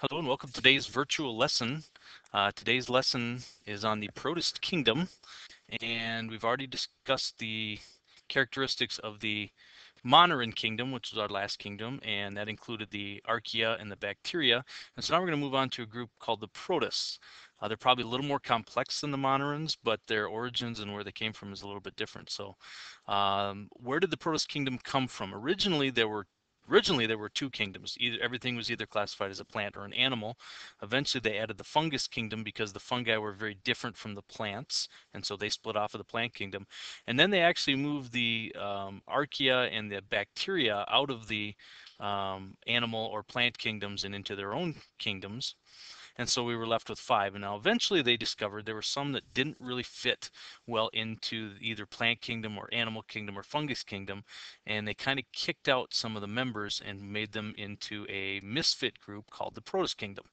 Hello and welcome to today's virtual lesson. Today's lesson is on the protist kingdom, and we've already discussed the characteristics of the monoran kingdom, which was our last kingdom, and that included the archaea and the bacteria. And so now we're going to move on to a group called the protists. They're probably a little more complex than the monorans, but their origins and where they came from is a little bit different. So where did the protist kingdom come from? Originally there were two kingdoms. Everything was either classified as a plant or an animal. Eventually they added the fungus kingdom because the fungi were very different from the plants, and so they split off of the plant kingdom. And then they actually moved the archaea and the bacteria out of the animal or plant kingdoms and into their own kingdoms. And so we were left with 5. And now eventually they discovered there were some that didn't really fit well into either plant kingdom or animal kingdom or fungus kingdom. And they kind of kicked out some of the members and made them into a misfit group called the protist kingdom.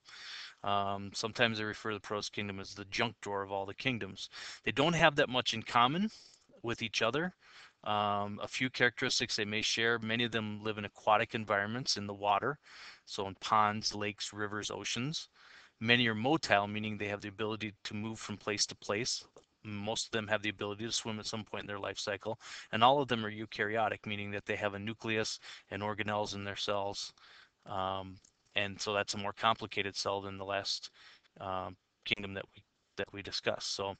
Sometimes they refer to the protist kingdom as the junk drawer of all the kingdoms. They don't have that much in common with each other. A few characteristics they may share. Many of them live in aquatic environments in the water, so in ponds, lakes, rivers, oceans. Many are motile, meaning they have the ability to move from place to place. Most of them have the ability to swim at some point in their life cycle. And all of them are eukaryotic, meaning that they have a nucleus and organelles in their cells. And so that's a more complicated cell than the last kingdom that we discussed. So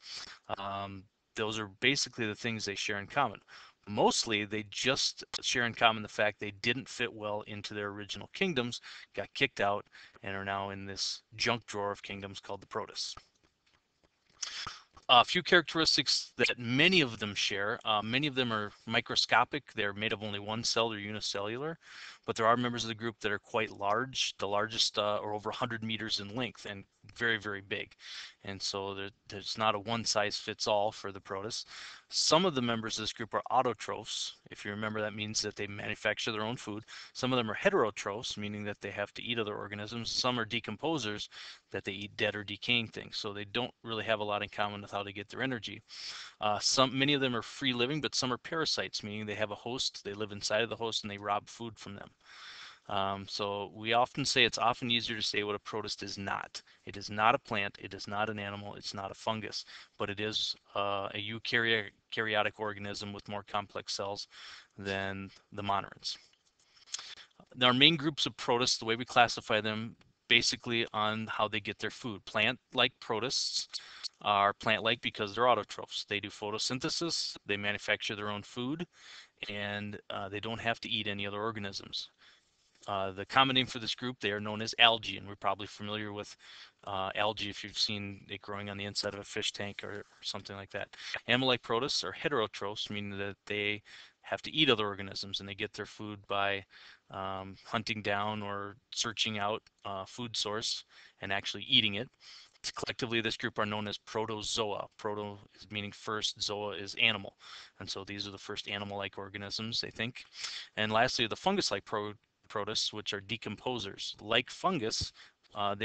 those are basically the things they share in common. Mostly they just share in common the fact they didn't fit well into their original kingdoms, got kicked out, and are now in this junk drawer of kingdoms called the protists. A few characteristics that many of them share. Many of them are microscopic. They're made of only one cell. They're unicellular. But there are members of the group that are quite large. The largest are over 100 meters in length and very, very big. And so there's not a one-size-fits-all for the protists. Some of the members of this group are autotrophs. If you remember, that means that they manufacture their own food. Some of them are heterotrophs, meaning that they have to eat other organisms. Some are decomposers, that they eat dead or decaying things. So they don't really have a lot in common with how they get their energy. Many of them are free living, but some are parasites, meaning they have a host, they live inside of the host, and they rob food from them. So we often say it's often easier to say what a protist is not. It is not a plant, it is not an animal, it's not a fungus, but it is a eukaryotic organism with more complex cells than the monorans. Our main groups of protists, the way we classify them, basically on how they get their food. Plant-like protists are plant-like because they're autotrophs. They do photosynthesis, they manufacture their own food, and they don't have to eat any other organisms. The common name for this group, they are known as algae, and we're probably familiar with algae if you've seen it growing on the inside of a fish tank or something like that. Animal-like protists are heterotrophs, meaning that they have to eat other organisms, and they get their food by hunting down or searching out food source and actually eating it. Collectively, this group are known as protozoa. Proto is meaning first, zoa is animal. And so these are the first animal-like organisms, they think. And lastly, the fungus-like protists, which are decomposers. Like fungus,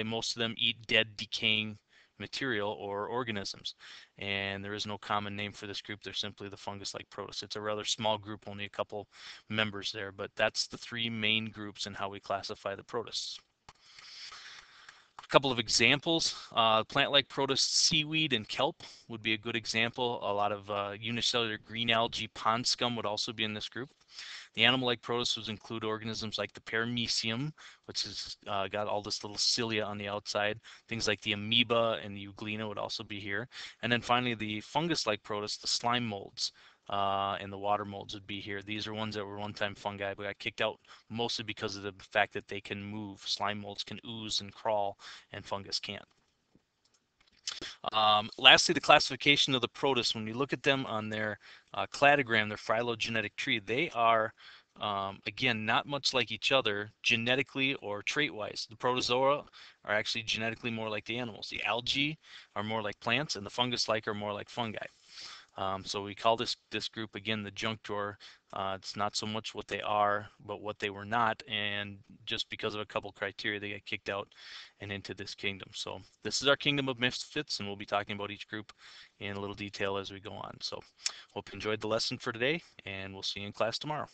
most of them eat dead, decaying material or organisms. And there is no common name for this group. They're simply the fungus-like protists. It's a rather small group, only a couple members there, but that's the 3 main groups in how we classify the protists. A couple of examples, plant-like protists, seaweed and kelp would be a good example. A lot of unicellular green algae, pond scum would also be in this group. The animal-like protists would include organisms like the paramecium, which has got all this little cilia on the outside. Things like the amoeba and the euglena would also be here. And then finally, the fungus-like protists, the slime molds, and the water molds would be here. These are ones that were one-time fungi but got kicked out mostly because of the fact that they can move. Slime molds can ooze and crawl, and fungus can't. Lastly, the classification of the protists. When we look at them on their cladogram, their phylogenetic tree, they are, again, not much like each other genetically or trait-wise. The protozoa are actually genetically more like the animals. The algae are more like plants, and the fungus-like are more like fungi. So we call this group, again, the junk drawer. It's not so much what they are, but what they were not. And just because of a couple criteria, they get kicked out and into this kingdom. So this is our kingdom of misfits, and we'll be talking about each group in a little detail as we go on. So hope you enjoyed the lesson for today, and we'll see you in class tomorrow.